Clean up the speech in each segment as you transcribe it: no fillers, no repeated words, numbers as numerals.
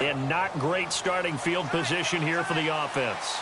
And not great starting field position here for the offense.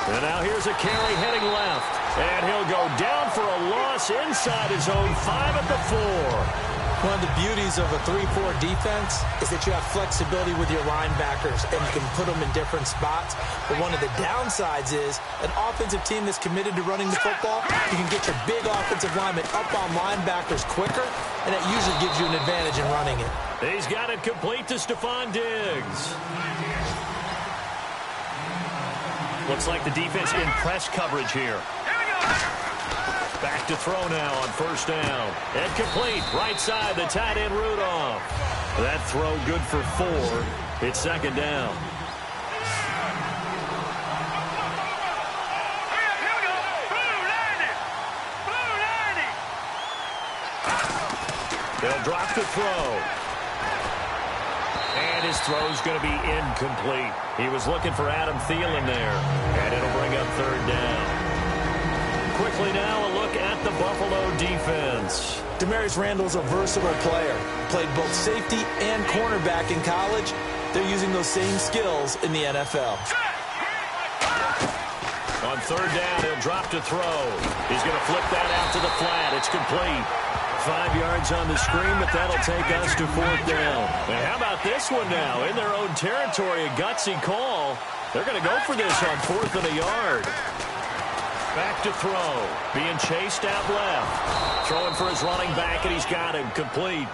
And now here's a carry heading left. And he'll go down for a loss inside his own 5 at the 4. One of the beauties of a 3-4 defense is that you have flexibility with your linebackers, and you can put them in different spots. But one of the downsides is an offensive team that's committed to running the football, you can get your big offensive linemen up on linebackers quicker, and that usually gives you an advantage in running it. He's got it complete to Stephon Diggs. Looks like the defense in press coverage here. Back to throw now on first down. And complete. Right side, the tight end Rudolph. That throw good for 4. It's second down. They'll drop the throw. And his throw's going to be incomplete. He was looking for Adam Thielen there. And it'll bring up third down. Quickly now, a look at the Buffalo defense. Demarius Randall's a versatile player. Played both safety and cornerback in college. They're using those same skills in the NFL. On third down, he'll drop to throw. He's going to flip that out to the flat. It's complete. 5 yards on the screen, but that'll take us to fourth down. And how about this one now? In their own territory, a gutsy call. They're going to go for this on 4th and a yard. Back to throw. Being chased out left. Throwing for his running back, and he's got him complete.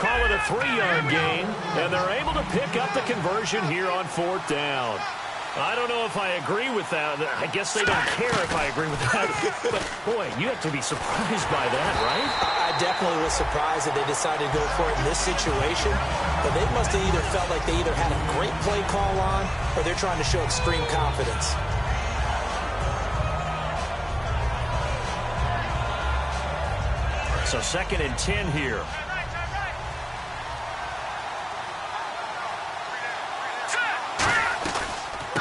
Call it a 3-yard gain, and they're able to pick up the conversion here on 4th down. I don't know if I agree with that. I guess they don't care if I agree with that. But, boy, you have to be surprised by that, right? I definitely was surprised that they decided to go for it in this situation. But they must have either felt like they either had a great play call on or they're trying to show extreme confidence. So 2nd and 10 here.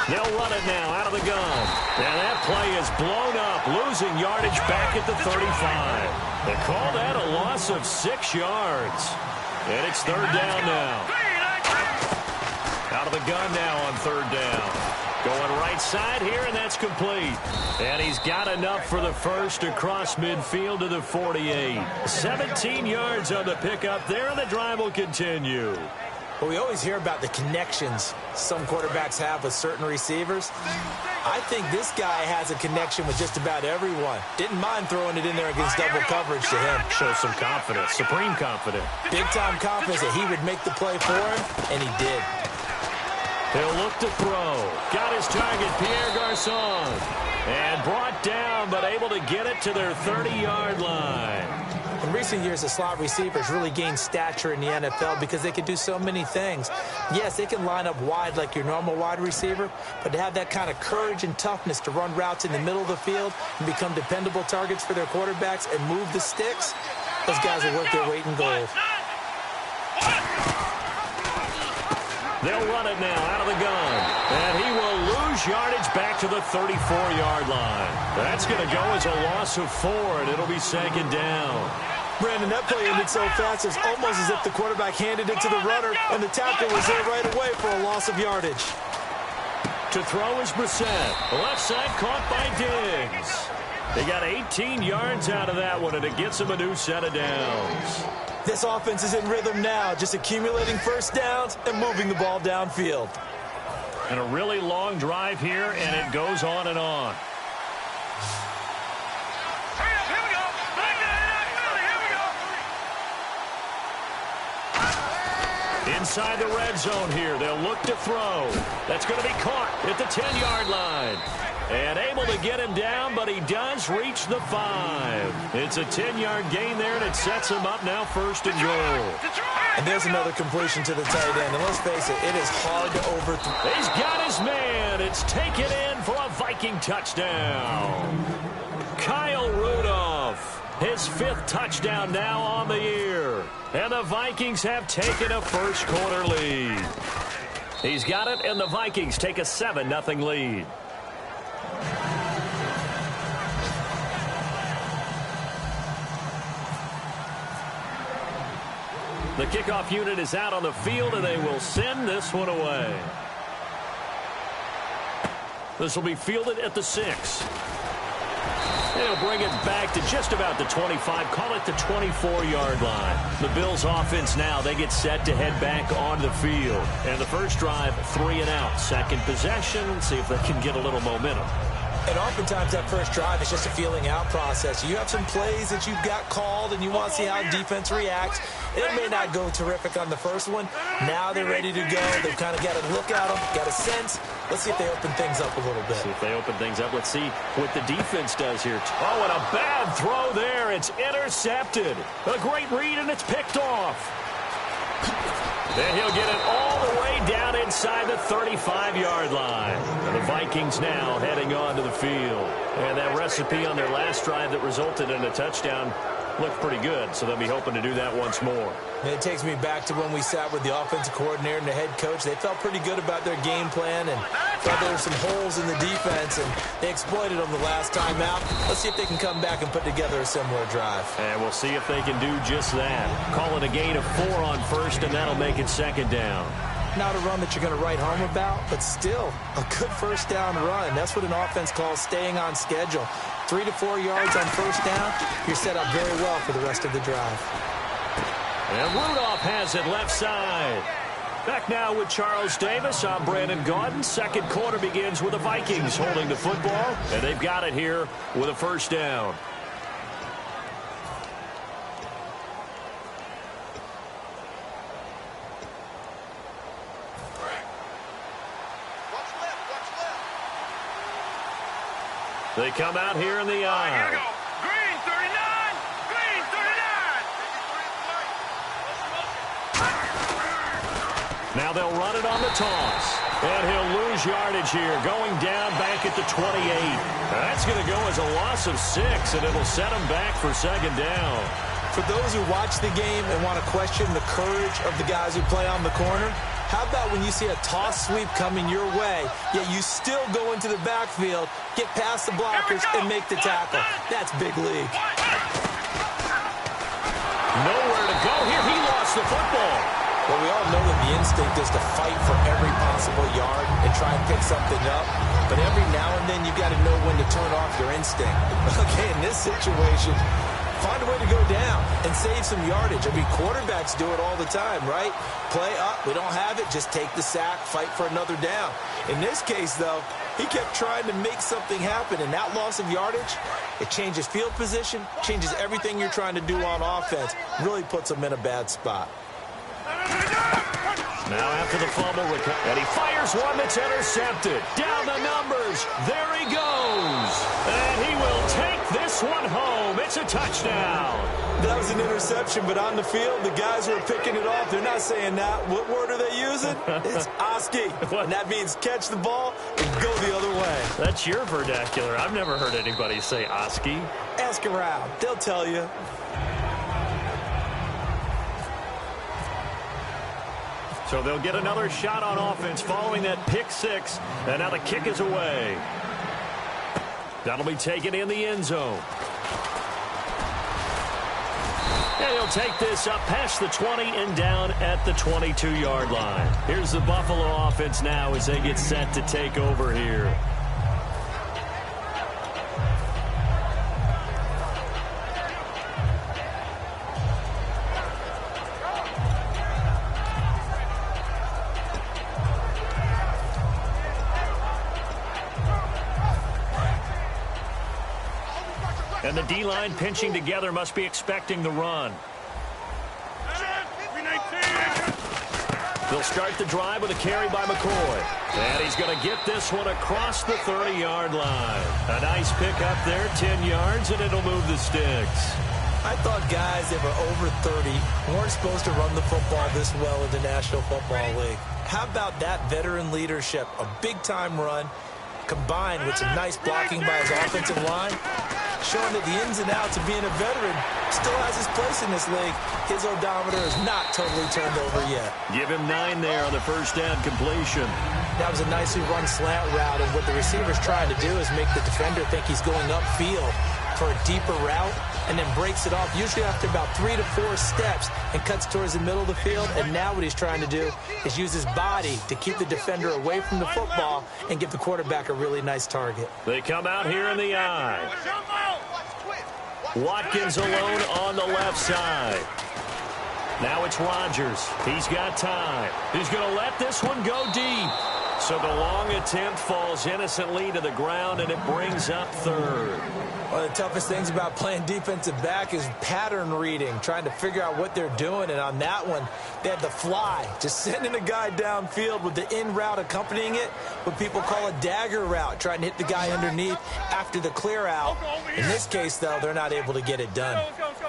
They'll run it now out of the gun. And that play is blown up, losing yardage back at the 35. They call that a loss of 6 yards. And it's third down now. Out of the gun now on third down. Going right side here, and that's complete. And he's got enough for the first across midfield to the 48. 17 yards on the pickup there, and the drive will continue. Well, we always hear about the connections some quarterbacks have with certain receivers. I think this guy has a connection with just about everyone. Didn't mind throwing it in there against double coverage to him. Shows some confidence, supreme confidence. Big-time confidence that he would make the play for him, and he did. He'll look to throw. Got his target, Pierre Garçon. And brought down, but able to get it to their 30-yard line. In recent years, the slot receivers really gained stature in the NFL because they can do so many things. Yes, they can line up wide like your normal wide receiver, but to have that kind of courage and toughness to run routes in the middle of the field and become dependable targets for their quarterbacks and move the sticks, those guys will worth their weight in gold. They'll run it now out of the gun. And he will lose yardage back to the 34-yard line. That's going to go as a loss of 4, and it'll be second down. Brandon, that play ended so fast, it's almost as if the quarterback handed it to the runner, and the tackle was there right away for a loss of yardage. To throw is Brissett. Left side caught by Diggs. They got 18 yards out of that one, and it gets them a new set of downs. This offense is in rhythm now, just accumulating first downs and moving the ball downfield. And a really long drive here, and it goes on and on. Inside the red zone here, they'll look to throw. That's going to be caught at the 10-yard line. And able to get him down, but he does reach the 5. It's a 10-yard gain there, and it sets him up now first and goal. And there's another completion to the tight end. And let's face it, it is hard to overthrow. He's got his man. It's taken in for a Viking touchdown. Kyle Rudolph, his 5th touchdown now on the year. And the Vikings have taken a first-quarter lead. He's got it, and the Vikings take a 7-0 lead. The kickoff unit is out on the field, and they will send this one away. This will be fielded at the 6. They'll bring it back to just about the 25, call it the 24-yard line. The Bills offense now, they get set to head back onto the field. And the first drive, 3 and out. Second possession, see if they can get a little momentum. And oftentimes that first drive is just a feeling out process. You have some plays that you've got called and you want to see how defense reacts. It may not go terrific on the first one. Now they're ready to go. They've kind of got a look at them, got a sense. Let's see if they open things up a little bit. See if they open things up. Let's see what the defense does here. Oh, and a bad throw there. It's intercepted. A great read, and it's picked off. And he'll get it all the way down inside the 35-yard line. And the Vikings now heading on to the field. And that recipe on their last drive that resulted in a touchdown looked pretty good, so they'll be hoping to do that once more. And it takes me back to when we sat with the offensive coordinator and the head coach. They felt pretty good about their game plan and thought there were some holes in the defense, and they exploited them the last time out. Let's see if they can come back and put together a similar drive. And we'll see if they can do just that. Call it a gain of 4 on first, and that'll make it second down. Not a run that you're going to write home about, but still a good first down run. That's what an offense calls staying on schedule. 3 to 4 yards on first down, you're set up very well for the rest of the drive. And Rudolph has it left side. Back now with Charles Davis. I'm Brandon Gaudin. Second quarter begins with the Vikings holding the football, and they've got it here with a first down. They come out here in the eye. Here we go. Green 39. Green 39. Now they'll run it on the toss. And he'll lose yardage here, going down back at the 28. That's going to go as a loss of 6, and it'll set him back for second down. For those who watch the game and want to question the courage of the guys who play on the corner, how about when you see a toss sweep coming your way, yet you still go into the backfield, get past the blockers, and make the tackle? That's big league. Nowhere to go here. He lost the football. Well, we all know that the instinct is to fight for every possible yard and try and pick something up. But every now and then, you've got to know when to turn off your instinct. Okay, in this situation, find a way to go down and save some yardage. I mean, quarterbacks do it all the time, right? Play up, we don't have it, just take the sack, fight for another down. In this case, though, he kept trying to make something happen, and that loss of yardage, it changes field position, changes everything you're trying to do on offense, really puts him in a bad spot. Now after the fumble, and he fires one that's intercepted. Down the numbers. There he goes. And he will take this one home. It's a touchdown. That was an interception, but on the field, the guys who are picking it off, they're not saying that. What word are they using? It's Oski. And that means catch the ball and go the other way. That's your vernacular. I've never heard anybody say Oski. Ask around. They'll tell you. So they'll get another shot on offense following that pick 6. And now the kick is away. That'll be taken in the end zone. And he'll take this up past the 20 and down at the 22-yard line. Here's the Buffalo offense now as they get set to take over here. And the D-line pinching together must be expecting the run. They'll start the drive with a carry by McCoy. And he's going to get this one across the 30-yard line. A nice pick up there, 10 yards, and it'll move the sticks. I thought guys that were over 30 weren't supposed to run the football this well in the National Football League. How about that veteran leadership? A big-time run combined with some nice blocking by his offensive line, showing that the ins and outs of being a veteran still has his place in this league. His odometer is not totally turned over yet. Give him 9 there on the first down completion. That was a nicely run slant route, and what the receiver's trying to do is make the defender think he's going upfield. for a deeper route and then breaks it off, usually after about 3 to 4 steps, and cuts towards the middle of the field. And now what he's trying to do is use his body to keep the defender away from the football and give the quarterback a really nice target. They come out here in the eye. Watkins alone on the left side. Now it's Rodgers. He's got time. He's going to let this one go deep. So the long attempt falls innocently to the ground, and it brings up third. One of the toughest things about playing defensive back is pattern reading, trying to figure out what they're doing. And on that one, they had the fly, just sending a guy downfield with the in route accompanying it, what people call a dagger route, trying to hit the guy underneath after the clear out. In this case, though, they're not able to get it done.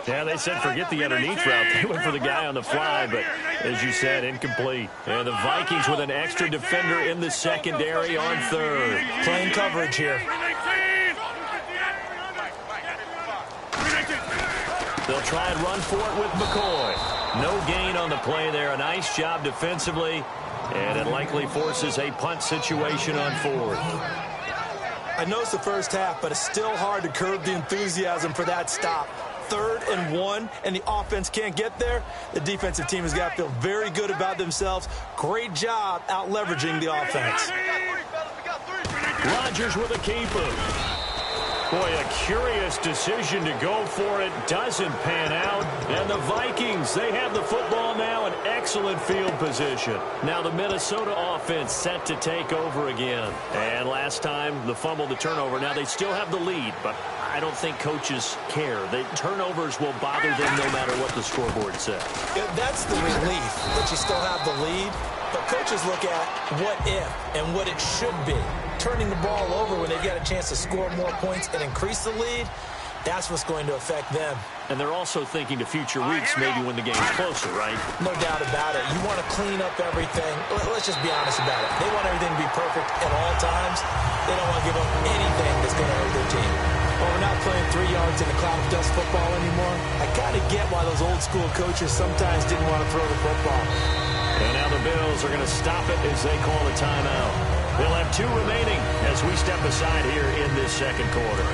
Yeah, they said forget the underneath route. They went for the guy on the fly, but as you said, incomplete. And the Vikings with an extra defender in the secondary on third. Playing coverage here. They'll try and run for it with McCoy. No gain on the play there. A nice job defensively, and it likely forces a punt situation on fourth. I know it's the first half, but it's still hard to curb the enthusiasm for that stop. 3rd and 1, and the offense can't get there. The defensive team has got to feel very good about themselves. Great job out leveraging the offense. Rodgers with a keeper. Boy, a curious decision to go for it. Doesn't pan out. And the Vikings, they have the football now in excellent field position. Now the Minnesota offense set to take over again. And last time, the fumble, the turnover. Now they still have the lead, but I don't think coaches care. The turnovers will bother them no matter what the scoreboard says. Yeah, that's the relief that you still have the lead. But coaches look at what if and what it should be. Turning the ball over when they've got a chance to score more points and increase the lead, that's what's going to affect them. And they're also thinking to future weeks, maybe when the game's closer, right? No doubt about it. You want to clean up everything. Let's just be honest about it. They want everything to be perfect at all times. They don't want to give up anything that's going to hurt their team. Well, we're not playing 3 yards in a cloud of dust football anymore. I kind of get why those old school coaches sometimes didn't want to throw the football. And now the Bills are going to stop it as they call a timeout. They'll have 2 remaining as we step aside here in this second quarter.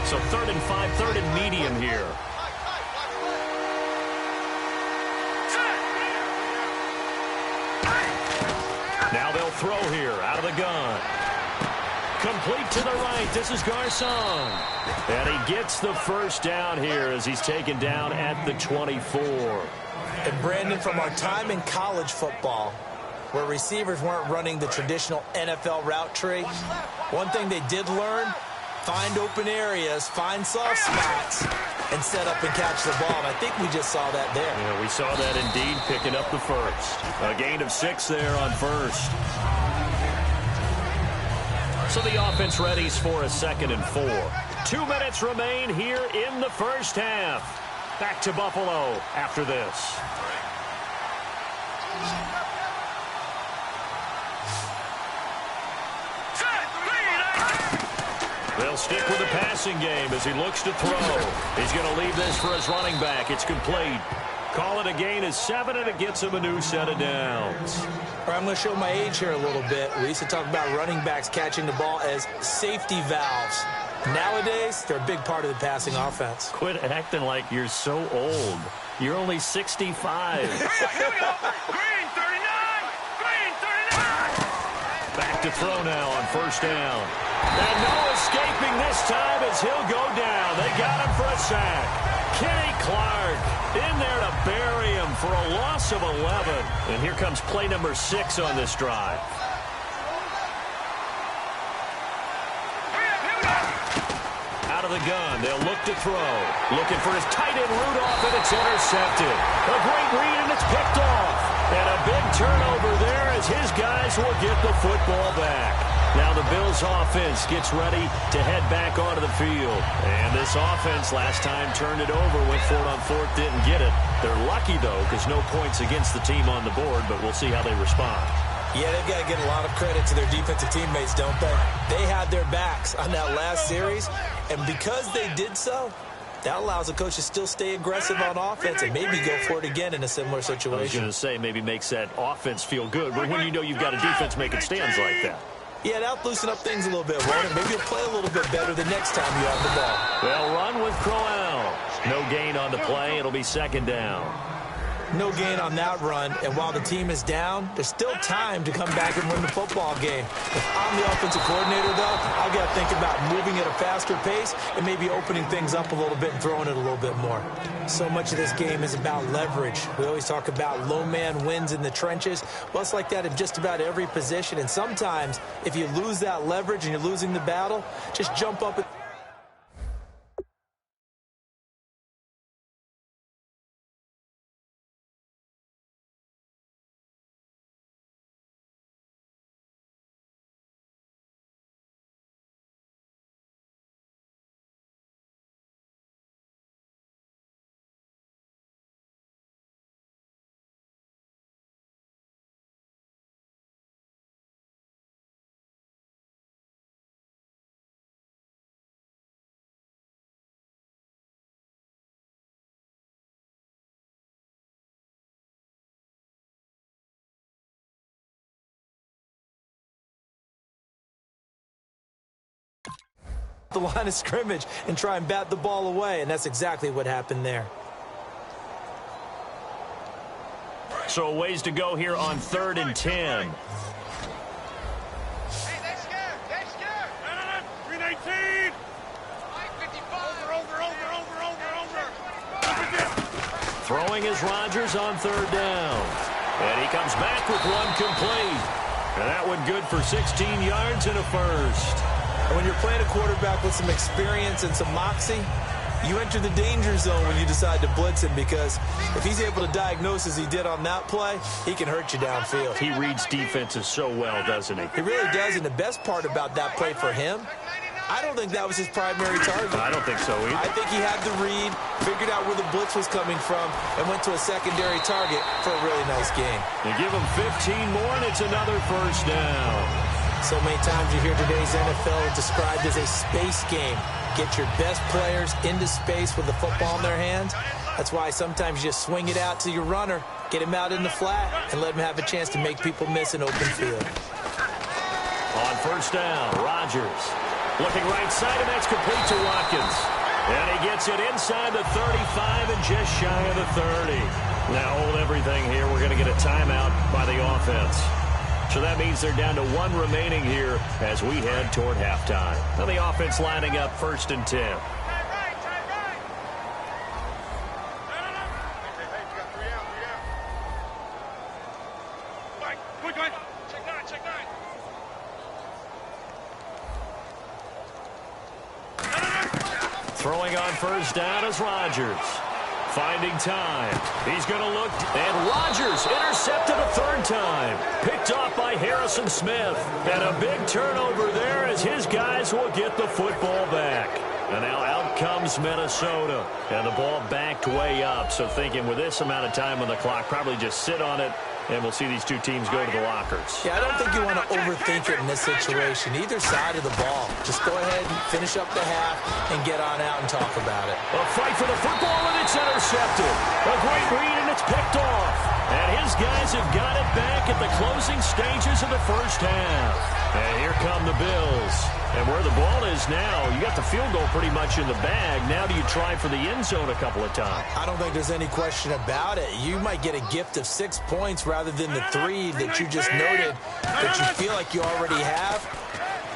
So 3rd and 5, 3rd and medium here. Now they'll throw here out of the gun. Complete to the right. This is Garcon. And he gets the first down here as he's taken down at the 24. And Brandon, from our time in college football, where receivers weren't running the traditional NFL route tree, one thing they did learn, find open areas, find soft spots, and set up and catch the ball. And I think we just saw that there. Yeah, we saw that indeed, picking up the first. A gain of 6 there on first. So the offense readies for a 2nd and 4. 2 minutes remain here in the first half. Back to Buffalo after this. They'll stick with the passing game as he looks to throw. He's going to leave this for his running back. It's complete. Call it a gain of 7, and it gets him a new set of downs. All right, I'm going to show my age here a little bit. We used to talk about running backs catching the ball as safety valves. Nowadays, they're a big part of the passing offense. Quit acting like you're so old. You're only 65. Here we go. Green 39. Green 39. Back to throw now on first down. And no escaping this time as he'll go down. They got him for a sack. Kenny Clark in there to bury him for a loss of 11. And here comes play number 6 on this drive. Out of the gun, they'll look to throw. Looking for his tight end Rudolph, and it's intercepted. A great read, and it's picked off. And a big turnover there as his guys will get the football back. Now the Bills offense gets ready to head back onto the field. And this offense last time turned it over, went for it on 4th, didn't get it. They're lucky, though, because no points against the team on the board, but we'll see how they respond. Yeah, they've got to give a lot of credit to their defensive teammates, don't they? They had their backs on that last series, and because they did so, that allows the coach to still stay aggressive on offense and maybe go for it again in a similar situation. I was going to say maybe makes that offense feel good, but when you know you've got a defense making stands like that. Yeah, that'll loosen up things a little bit, won't it? Maybe you'll play a little bit better the next time you have the ball. They'll run with Crowell. No gain on the play. It'll be second down. No gain on that run, and while the team is down, there's still time to come back and win the football game. If I'm the offensive coordinator, though, I've got to think about moving at a faster pace and maybe opening things up a little bit and throwing it a little bit more. So much of this game is about leverage. We always talk about low man wins in the trenches. Well, it's like that in just about every position, and sometimes if you lose that leverage and you're losing the battle, just jump up and the line of scrimmage and try and bat the ball away, and that's exactly what happened there. So a ways to go here on 3rd and 10. Hey, they're scared. They're scared. 319. 55. Over. Throwing is Rodgers on 3rd down. And he comes back with one complete. And that one good for 16 yards and a first. When you're playing a quarterback with some experience and some moxie, you enter the danger zone when you decide to blitz him, because if he's able to diagnose as he did on that play, he can hurt you downfield. He reads defenses so well, doesn't he? He really does, and the best part about that play for him, I don't think that was his primary target. I don't think so either. I think he had the read, figured out where the blitz was coming from, and went to a secondary target for a really nice game. They give him 15 more, and it's another first down. So many times you hear today's NFL described as a space game. Get your best players into space with the football in their hands. That's why sometimes you just swing it out to your runner, get him out in the flat, and let him have a chance to make people miss an open field. On first down, Rodgers looking right side, and that's complete to Watkins. And he gets it inside the 35 and just shy of the 30. Now hold everything here. We're going to get a timeout by the offense. So that means they're down to one remaining here as we head toward halftime. Now the offense lining up 1st and 10. Throwing on first down is Rodgers. Finding time. He's going to look, and Rodgers intercepted a 3rd time. Picked off by Harrison Smith. And a big turnover there as his guys will get the football back. And now out comes Minnesota. And the ball backed way up. So thinking with this amount of time on the clock, probably just sit on it, and we'll see these two teams go to the lockers. Yeah, I don't think you want to overthink it in this situation. Either side of the ball. Just go ahead and finish up the half and get on out and talk about it. A fight for the football, and it's intercepted. A great read, and it's picked off. And his guys have got it back at the closing stages of the first half. And here come the Bills. And where the ball is now, you got the field goal pretty much in the bag. Now do you try for the end zone a couple of times? I don't think there's any question about it. You might get a gift of 6 points rather than the 3 that you just noted that you feel like you already have.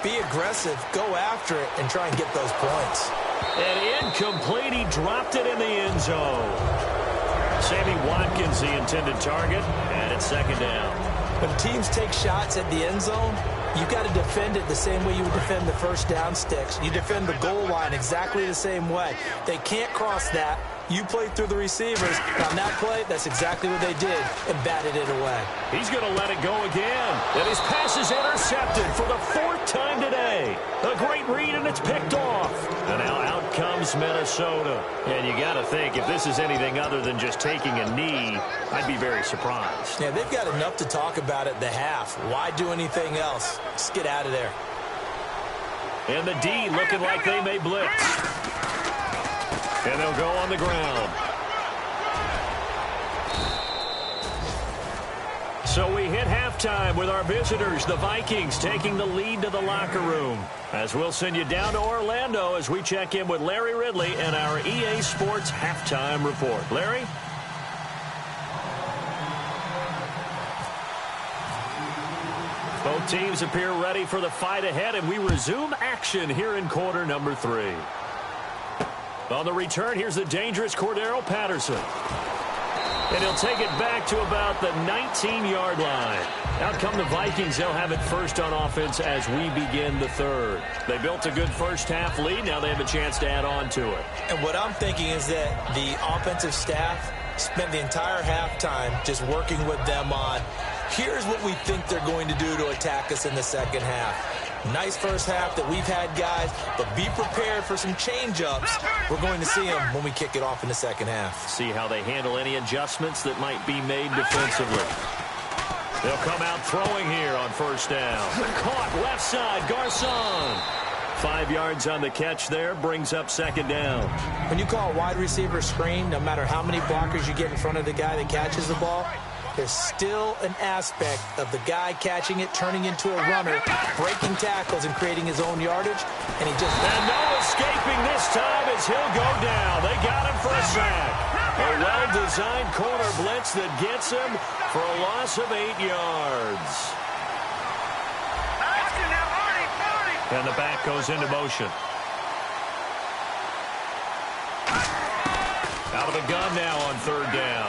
Be aggressive, go after it, and try and get those points. And incomplete, he dropped it in the end zone. Sammy Watkins, the intended target, and it's 2nd down. When teams take shots at the end zone, you got to defend it the same way you would defend the first down sticks. You defend the goal line exactly the same way. They can't cross that. You play through the receivers. And on that play, that's exactly what they did and batted it away. He's going to let it go again. And his pass is intercepted for the 4th time today. A great read, and it's picked off. And now out comes Minnesota. And you got to think, if this is anything other than just taking a knee, I'd be very surprised. Yeah, they've got enough to talk about at the half. Why do anything else? Just get out of there. And the D looking like they may blitz. And they'll go on the ground. So we hit halftime with our visitors, the Vikings, taking the lead to the locker room. As we'll send you down to Orlando as we check in with Larry Ridley and our EA Sports halftime report. Larry? Both teams appear ready for the fight ahead, and we resume action here in quarter number 3. On the return, here's the dangerous Cordero Patterson. And he'll take it back to about the 19-yard line. Out come the Vikings. They'll have it first on offense as we begin the third. They built a good first-half lead. Now they have a chance to add on to it. And what I'm thinking is that the offensive staff spent the entire halftime just working with them on, here's what we think they're going to do to attack us in the second half. Nice first half that we've had, guys, but be prepared for some change-ups. We're going to see them when we kick it off in the second half. See how they handle any adjustments that might be made defensively. They'll come out throwing here on first down. Caught left side, Garcon. 5 yards on the catch there, brings up second down. When you call a wide receiver screen, no matter how many blockers you get in front of the guy that catches the ball, there's still an aspect of the guy catching it, turning into a runner, breaking tackles and creating his own yardage, and he just... And no escaping this time as he'll go down. They got him for a sack. A well-designed corner blitz that gets him for a loss of 8 yards. And the back goes into motion. Out of the gun now on third down.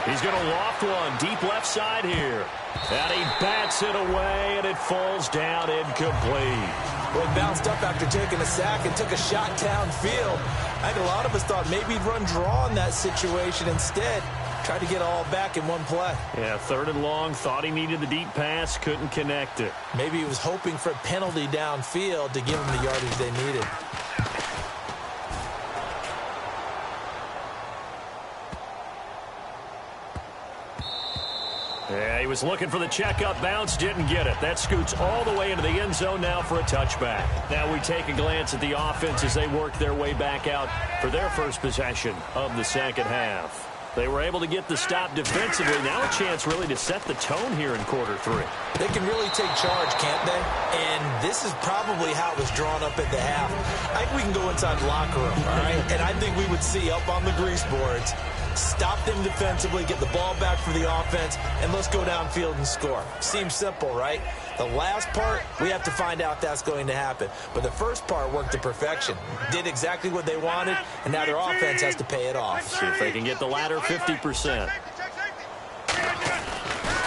He's going to loft one deep left side here. And he bats it away, and it falls down incomplete. Well, he bounced up after taking a sack and took a shot downfield. I think a lot of us thought maybe he'd run draw in that situation. Instead, tried to get all back in one play. Yeah, third and long, thought he needed the deep pass, couldn't connect it. Maybe he was hoping for a penalty downfield to give him the yardage they needed. Yeah, he was looking for the checkup bounce, didn't get it. That scoots all the way into the end zone now for a touchback. Now we take a glance at the offense as they work their way back out for their first possession of the second half. They were able to get the stop defensively. Now a chance really to set the tone here in quarter 3. They can really take charge, can't they? And this is probably how it was drawn up at the half. I think we can go inside the locker room, all right? And I think we would see up on the grease boards, stop them defensively, get the ball back for the offense, and let's go downfield and score. Seems simple, right? The last part, we have to find out that's going to happen. But the first part worked to perfection. Did exactly what they wanted, and now their offense has to pay it off. See if they can get the latter 50%.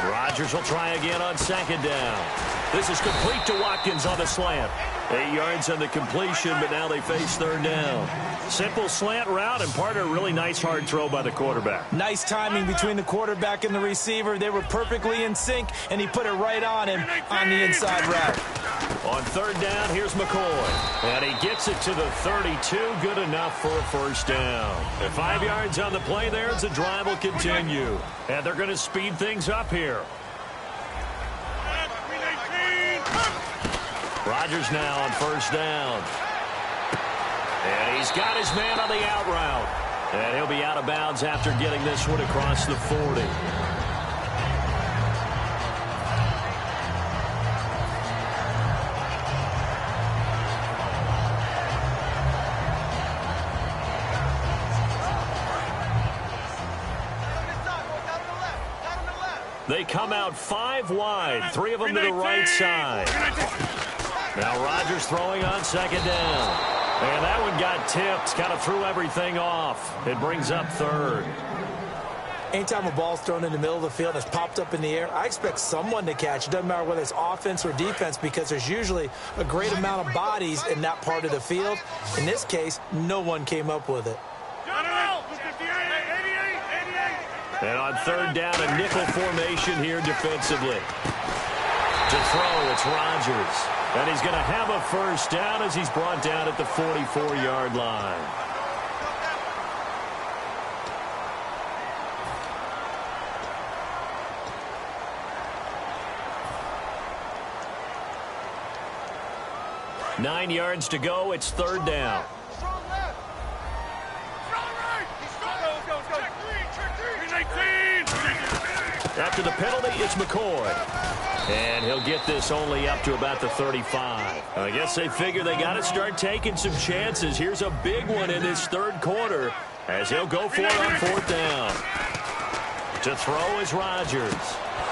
Rodgers will try again on second down. This is complete to Watkins on the slant. 8 yards on the completion, but now they face third down. Simple slant route and part of a really nice hard throw by the quarterback. Nice timing between the quarterback and the receiver. They were perfectly in sync, and he put it right on him on the inside route. On third down, here's McCoy. And he gets it to the 32. Good enough for a first down. And 5 yards on the play there as the drive will continue. And they're going to speed things up here. Rodgers now on first down. And he's got his man on the out route. And he'll be out of bounds after getting this one across the 40. They come out 5 wide, 3 of them to the right side. Now Rodgers throwing on second down. And that one got tipped, kind of threw everything off. It brings up third. Anytime a ball's thrown in the middle of the field and it's popped up in the air, I expect someone to catch. It doesn't matter whether it's offense or defense because there's usually a great amount of bodies in that part of the field. In this case, no one came up with it. And on third down, a nickel formation here defensively. To throw, it's Rodgers. And he's going to have a first down as he's brought down at the 44-yard line. Nine yards to go. It's third down. Strong left. Strong right. Let's go. Check three. 19. After the penalty, it's McCoy. And he'll get this only up to about the 35. I guess they figure they got to start taking some chances. Here's a big one in this third quarter as he'll go for it on fourth down. To throw is Rodgers.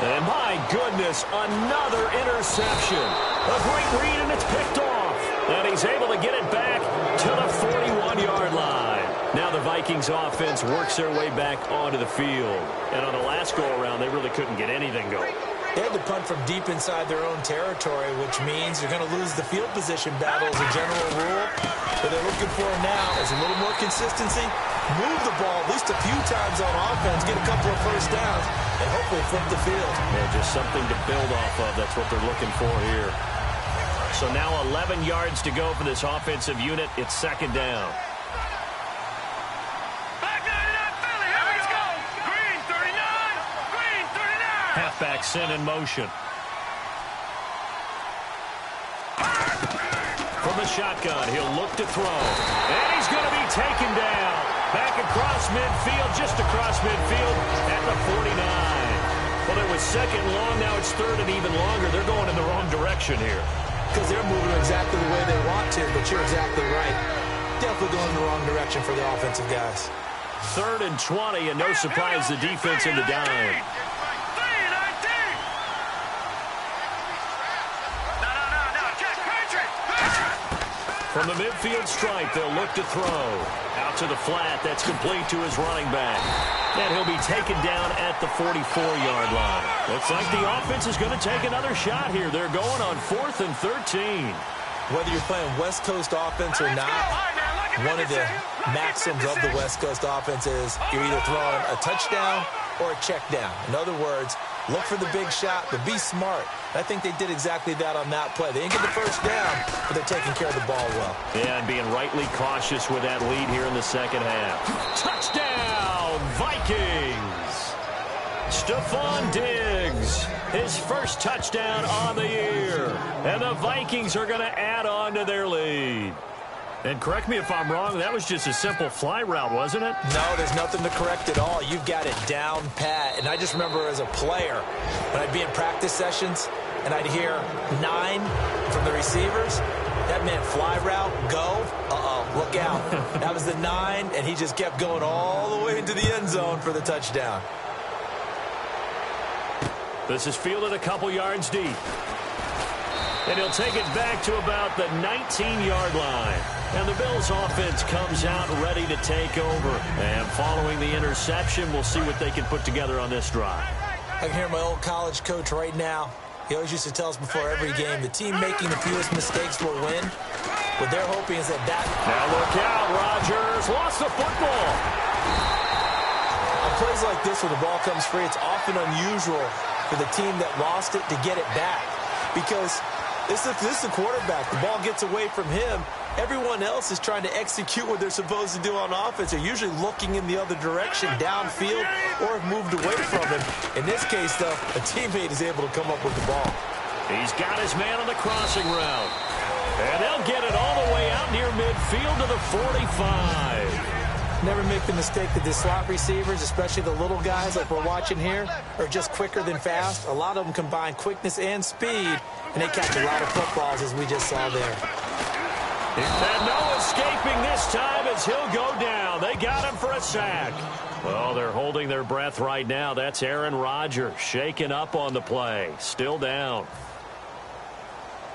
And my goodness, another interception. A great read, and it's picked off. And he's able to get it back to the 41-yard line. Now the Vikings offense works their way back onto the field. And on the last go-around, they really couldn't get anything going. They had to punt from deep inside their own territory, which means you're going to lose the field position battle as a general rule. What they're looking for now is a little more consistency, move the ball at least a few times on offense, get a couple of first downs, and hopefully flip the field. Yeah, just something to build off of. That's what they're looking for here. So now 11 yards to go for this offensive unit. It's second down. Halfback sent in motion. From the shotgun, he'll look to throw. And he's going to be taken down. Back across midfield, just across midfield at the 49. Well, it was second long, now it's third and even longer. They're going in the wrong direction here. Because they're moving exactly the way they want to, but you're exactly right. Definitely going in the wrong direction for the offensive guys. Third and 20, and no surprise, the defense in the dime. From the midfield stripe, they'll look to throw. Out to the flat, that's complete to his running back. And he'll be taken down at the 44-yard line. Looks like the offense is going to take another shot here. They're going on 4th and 13. Whether you're playing West Coast offense or not, one of the maxims of the West Coast offense is you're either throwing a touchdown or a check down. In other words, look for the big shot, but be smart. I think they did exactly that on that play. They didn't get the first down, but they're taking care of the ball well. Yeah, and being rightly cautious with that lead here in the second half. Touchdown, Vikings! Stephon Diggs, his first touchdown on the year. And the Vikings are going to add on to their lead. And correct me if I'm wrong, that was just a simple fly route, wasn't it? No, there's nothing to correct at all. You've got it down pat. And I just remember as a player, when I'd be in practice sessions and I'd hear 9 from the receivers, that meant fly route, go, look out. That was the 9, and he just kept going all the way into the end zone for the touchdown. This is fielded a couple yards deep. And he'll take it back to about the 19-yard line. And the Bills' offense comes out ready to take over. And following the interception, we'll see what they can put together on this drive. I can hear my old college coach right now. He always used to tell us before every game, the team making the fewest mistakes will win. What they're hoping is that Now look out, Rodgers lost the football. On plays like this where the ball comes free, it's often unusual for the team that lost it to get it back. Because this is the quarterback. The ball gets away from him. Everyone else is trying to execute what they're supposed to do on offense. They're usually looking in the other direction, downfield, or have moved away from him. In this case, though, a teammate is able to come up with the ball. He's got his man on the crossing route. And they'll get it all the way out near midfield to the 45. Never make the mistake that the slot receivers, especially the little guys like we're watching here, are just quicker than fast. A lot of them combine quickness and speed, and they catch a lot of footballs, as we just saw there. And no escaping this time as he'll go down. They got him for a sack. Well, they're holding their breath right now. That's Aaron Rodgers shaken up on the play. Still down.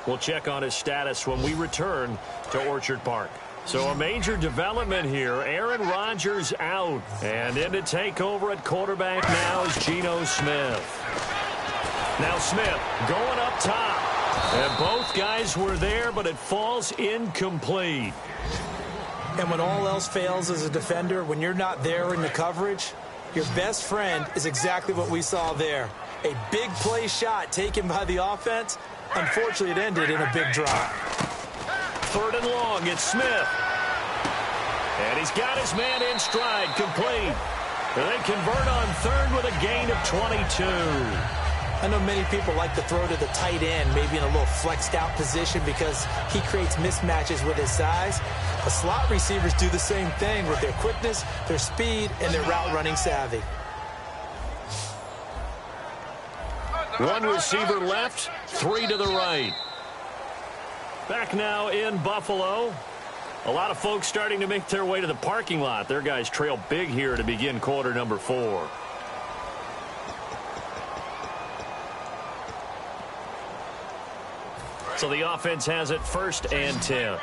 We'll check on his status when we return to Orchard Park. So a major development here. Aaron Rodgers out. And in to take over at quarterback now is Geno Smith. Now Smith going up top. And both guys were there, but it falls incomplete. And when all else fails as a defender, when you're not there in the coverage, your best friend is exactly what we saw there. A big play shot taken by the offense. Unfortunately, it ended in a big drop. Third and long, it's Smith. And he's got his man in stride, complete. And they convert on third with a gain of 22. I know many people like to throw to the tight end, maybe in a little flexed out position because he creates mismatches with his size. But slot receivers do the same thing with their quickness, their speed, and their route running savvy. One receiver left, 3 to the right. Back now in Buffalo. A lot of folks starting to make their way to the parking lot. Their guys trail big here to begin quarter number 4. So the offense has it 1st and 10.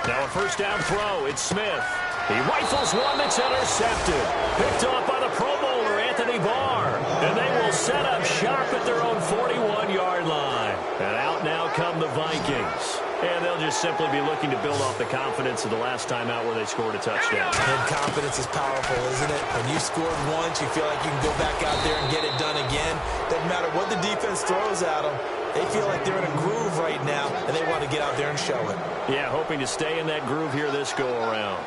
Now a first down throw. It's Smith. He rifles one that's intercepted. Picked off by the Pro Bowler, Anthony Barr. And they will set up shop at their own 41-yard line. And out now come the Vikings. And they'll just simply be looking to build off the confidence of the last time out where they scored a touchdown. And confidence is powerful, isn't it? When you scored once, you feel like you can go back out there and get it done again. Doesn't matter what the defense throws at them. They feel like they're in a groove right now, and they want to get out there and show it. Yeah, hoping to stay in that groove here this go-around.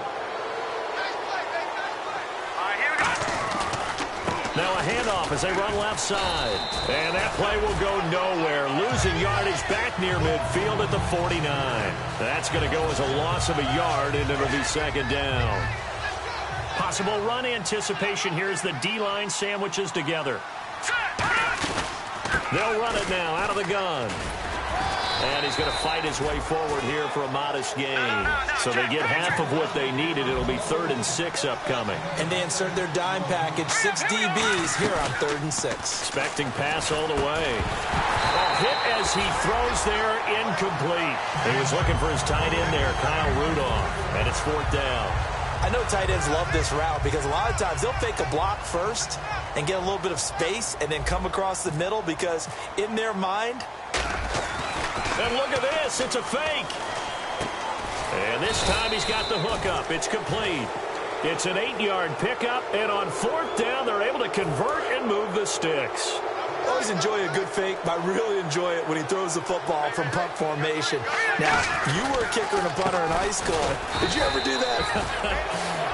Now a handoff as they run left side. And that play will go nowhere. Losing yardage back near midfield at the 49. That's going to go as a loss of a yard, and it'll be 2nd down. Possible run anticipation here as the D-line sandwiches together. They'll run it now out of the gun. And he's going to fight his way forward here for a modest gain. So they get half of what they needed. It'll be 3rd and 6 upcoming. And they insert their dime package, 6 DBs here on 3rd and 6. Expecting pass all the way. Ball hit as he throws there, incomplete. He was looking for his tight end there, Kyle Rudolph. And it's 4th down. I know tight ends love this route because a lot of times they'll fake a block first and get a little bit of space and then come across the middle because in their mind... And look at this. It's a fake. And this time he's got the hook up. It's complete. It's an 8-yard pickup. And on 4th down, they're able to convert and move the sticks. I always enjoy a good fake, but I really enjoy it when he throws the football from punt formation. Now, you were a kicker and a punter in high school. Did you ever do that?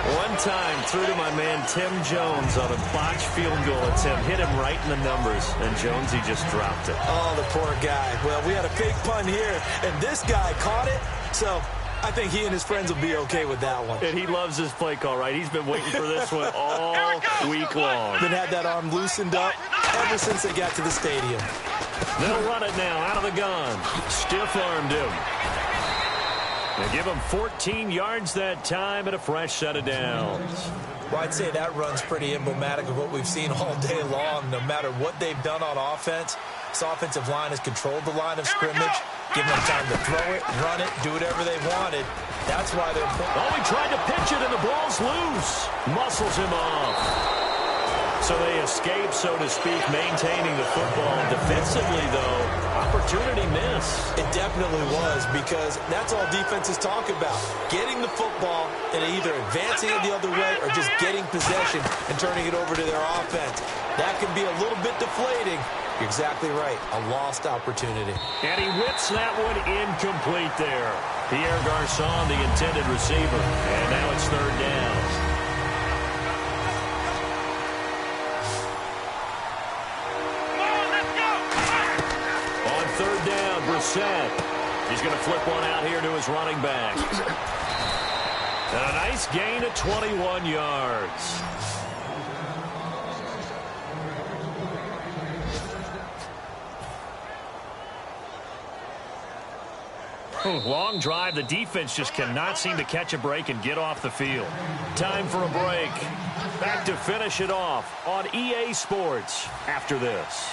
One time, threw to my man Tim Jones on a botched field goal attempt. Hit him right in the numbers, and Jonesy just dropped it. Oh, the poor guy. Well, we had a fake punt here, and this guy caught it, so I think he and his friends will be okay with that one. And he loves his play call, right? He's been waiting for this one all week long. Been had that arm loosened up ever since they got to the stadium. They'll run it now out of the gun. Stiff-armed him. They give him 14 yards that time and a fresh set of downs. Well, I'd say that run's pretty emblematic of what we've seen all day long. No matter what they've done on offense, this offensive line has controlled the line of scrimmage, given them time to throw it, run it, do whatever they wanted. That's why they're... Oh, he tried to pitch it, and the ball's loose. Muscles him off. So they escape, so to speak, maintaining the football. Defensively, though, opportunity miss. It definitely was, because that's all defenses talk about. Getting the football and either advancing it the other way or just getting possession and turning it over to their offense. That can be a little bit deflating. You're exactly right. A lost opportunity. And he whips that one incomplete there. Pierre Garçon, the intended receiver. And now it's 3rd down. Brissett. He's going to flip one out here to his running back. And a nice gain of 21 yards. Long drive. The defense just cannot seem to catch a break and get off the field. Time for a break. Back to finish it off on EA Sports after this.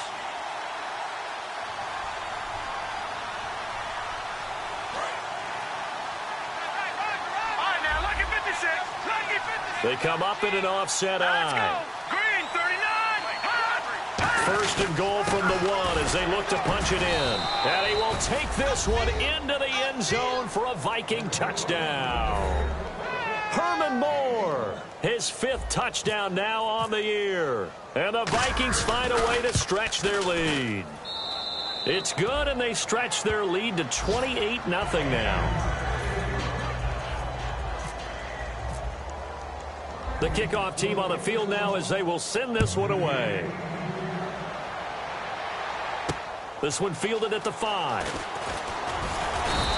They come up in an offset eye. Green, 39. 1st and goal from the 1 as they look to punch it in. And he will take this one into the end zone for a Viking touchdown. Herman Moore, his 5th touchdown now on the year. And the Vikings find a way to stretch their lead. It's good, and they stretch their lead to 28-0 now. The kickoff team on the field now as they will send this one away. This one fielded at the 5.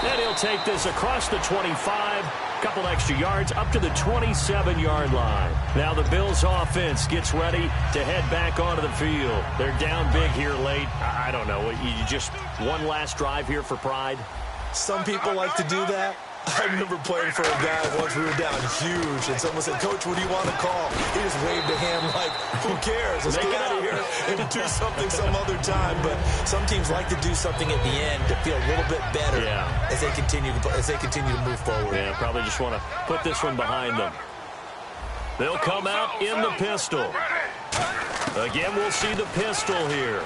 And he'll take this across the 25, a couple extra yards up to the 27-yard line. Now the Bills offense gets ready to head back onto the field. They're down big here late. I don't know. You just one last drive here for pride? Some people like to do that. I remember playing for a guy once. We were down huge, and someone said, "Coach, what do you want to call?" He just waved a hand like, "Who cares? Let's get out of here and do something some other time." But some teams like to do something at the end to feel a little bit better as they continue to move forward. Yeah, probably just want to put this one behind them. They'll come out in the pistol. Again, we'll see the pistol here.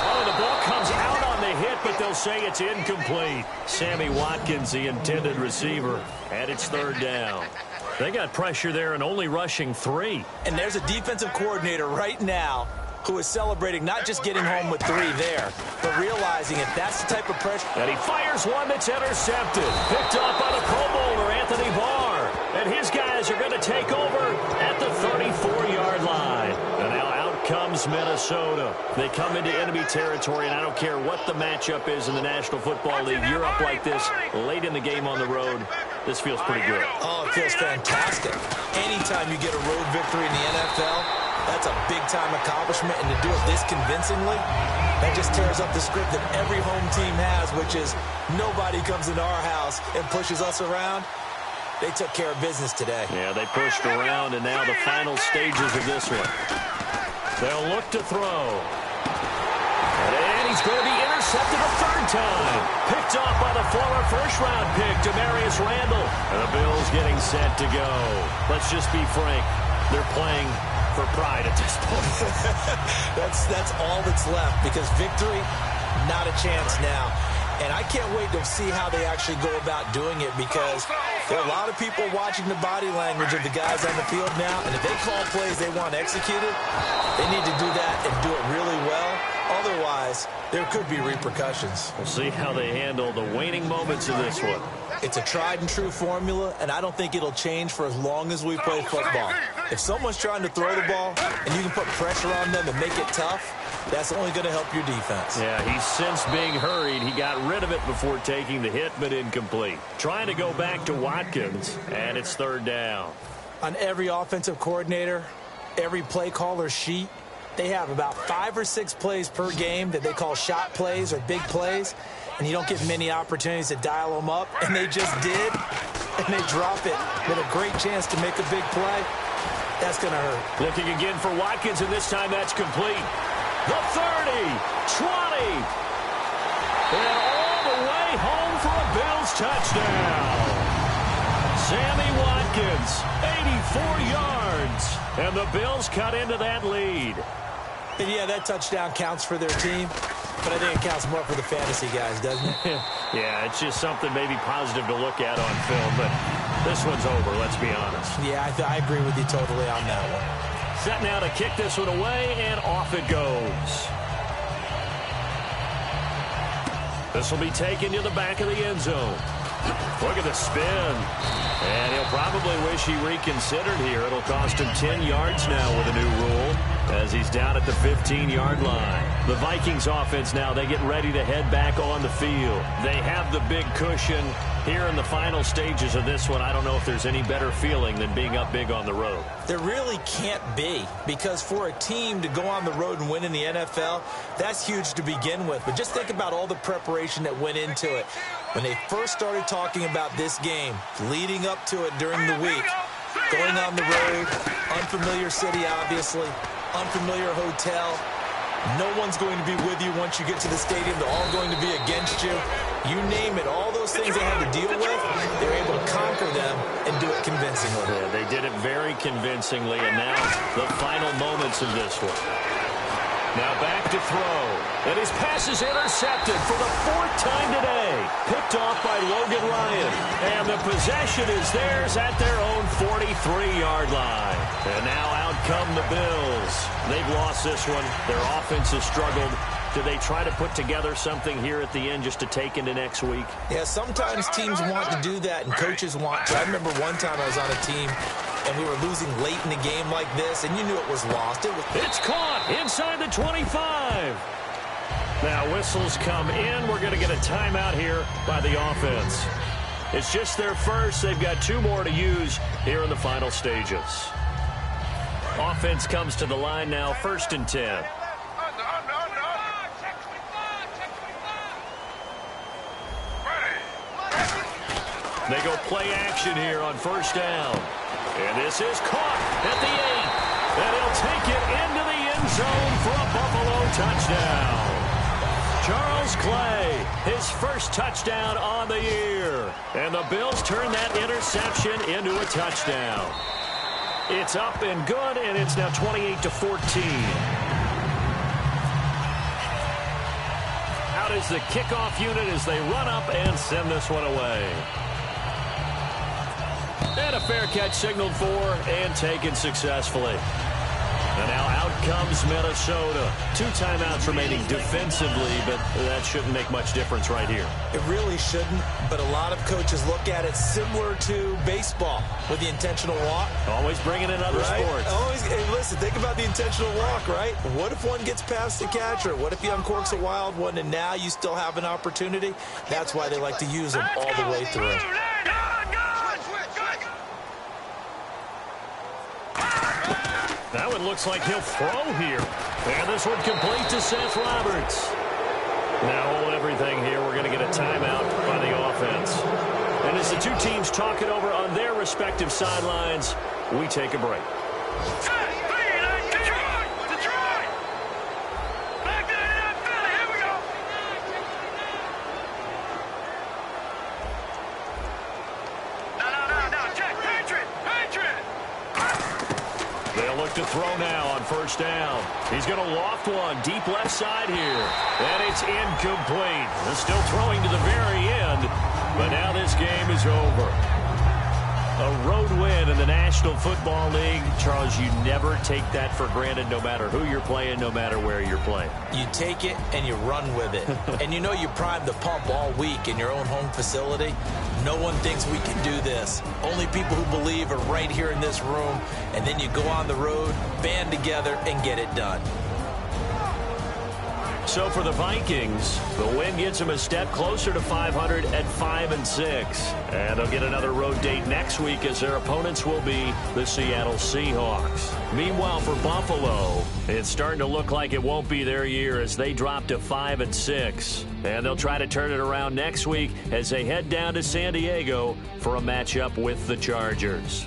Oh, the ball comes out on the hit, but they'll say it's incomplete. Sammy Watkins, the intended receiver, and it's third down. They got pressure there and only rushing 3. And there's a defensive coordinator right now who is celebrating not just getting home with 3 there, but realizing if that's the type of pressure. And he fires one that's intercepted. Picked up by the Pro Bowler, Anthony Barr. And his guys are going to take over at the 34-yard line. And now out comes Minnesota. They come into enemy territory, and I don't care what the matchup is in the National Football League. You're up like this late in the game on the road. This feels pretty good. Oh, it feels fantastic. Anytime you get a road victory in the NFL, that's a big-time accomplishment, and to do it this convincingly, that just tears up the script that every home team has, which is nobody comes into our house and pushes us around. They took care of business today. Yeah, they pushed around, and now the final stages of this one. They'll look to throw. And he's going to be intercepted a third time. Picked off by the former first-round pick, Demarius Randall. And the Bills getting set to go. Let's just be frank. They're playing for pride at this point. That's all that's left, because victory, not a chance now. And I can't wait to see how they actually go about doing it, because there are a lot of people watching the body language of the guys on the field now, and if they call plays they want executed, they need to do that and do it really well. Otherwise, there could be repercussions. We'll see how they handle the waning moments of this one. It's a tried-and-true formula, and I don't think it'll change for as long as we play football. If someone's trying to throw the ball and you can put pressure on them and make it tough, that's only going to help your defense. Yeah, he's since being hurried. He got rid of it before taking the hit, but incomplete. Trying to go back to Watkins, and it's third down. On every offensive coordinator, every play caller sheet, they have about 5 or 6 plays per game that they call shot plays or big plays, and you don't get many opportunities to dial them up, and they just did, and they drop it with a great chance to make a big play. That's going to hurt. Looking again for Watkins, and this time that's complete. The 30, 20, and all the way home for a Bills touchdown. Sammy Watkins, 84 yards, and the Bills cut into that lead. And yeah, that touchdown counts for their team, but I think it counts more for the fantasy guys, doesn't it? Yeah, it's just something maybe positive to look at on film, but this one's over, let's be honest. Yeah, I agree with you totally on that one. Set now to kick this one away, and off it goes. This will be taken to the back of the end zone. Look at the spin. And he'll probably wish he reconsidered here. It'll cost him 10 yards now with a new rule, as he's down at the 15-yard line. The Vikings offense now, they get ready to head back on the field. They have the big cushion here in the final stages of this one. I don't know if there's any better feeling than being up big on the road. There really can't be, because for a team to go on the road and win in the NFL, that's huge to begin with. But just think about all the preparation that went into it. When they first started talking about this game, leading up to it during the week, going on the road, unfamiliar city, obviously, unfamiliar hotel. No one's going to be with you once you get to the stadium. They're all going to be against you. You name it, all those things they had to deal with, they're able to conquer them and do it convincingly. Yeah, they did it very convincingly, and now the final moments of this one. Now back to throw. And his pass is intercepted for the 4th time today. Picked off by Logan Ryan. And the possession is theirs at their own 43-yard line. And now out come the Bills. They've lost this one. Their offense has struggled. Do they try to put together something here at the end just to take into next week? Yeah, sometimes teams want to do that and coaches want to. I remember one time I was on a team and we were losing late in a game like this, and you knew it was lost. It's caught inside the 25. Now whistles come in. We're going to get a timeout here by the offense. It's just their first. They've got 2 more to use here in the final stages. Offense comes to the line now, 1st and 10. They go play action here on 1st down. And this is caught at the 8. And he'll take it into the end zone for a Buffalo touchdown. Charles Clay, his first touchdown on the year. And the Bills turn that interception into a touchdown. It's up and good, and it's now 28-14. Out is the kickoff unit as they run up and send this one away. And a fair catch signaled for and taken successfully. And now out comes Minnesota. 2 timeouts remaining defensively, but that shouldn't make much difference right here. It really shouldn't, but a lot of coaches look at it similar to baseball with the intentional walk. Always bringing in other sports. Hey, listen, think about the intentional walk, right? What if one gets past the catcher? What if he uncorks a wild one and now you still have an opportunity? That's why they like to use them all the way through. That one looks like he'll throw here. And this one complete to Seth Roberts. Now hold everything here. We're going to get a timeout by the offense. And as the 2 teams talk it over on their respective sidelines, we take a break. To throw now on 1st down. He's going to loft one deep left side here. And it's incomplete. They're still throwing to the very end. But now this game is over. A road win in the National Football League. Charles, you never take that for granted no matter who you're playing, no matter where you're playing. You take it and you run with it. And you know you primed the pump all week in your own home facility. No one thinks we can do this. Only people who believe are right here in this room. And then you go on the road, band together, and get it done. So for the Vikings, the win gets them a step closer to 500 at 5-6. And they'll get another road date next week as their opponents will be the Seattle Seahawks. Meanwhile, for Buffalo, it's starting to look like it won't be their year as they drop to 5-6. And they'll try to turn it around next week as they head down to San Diego for a matchup with the Chargers.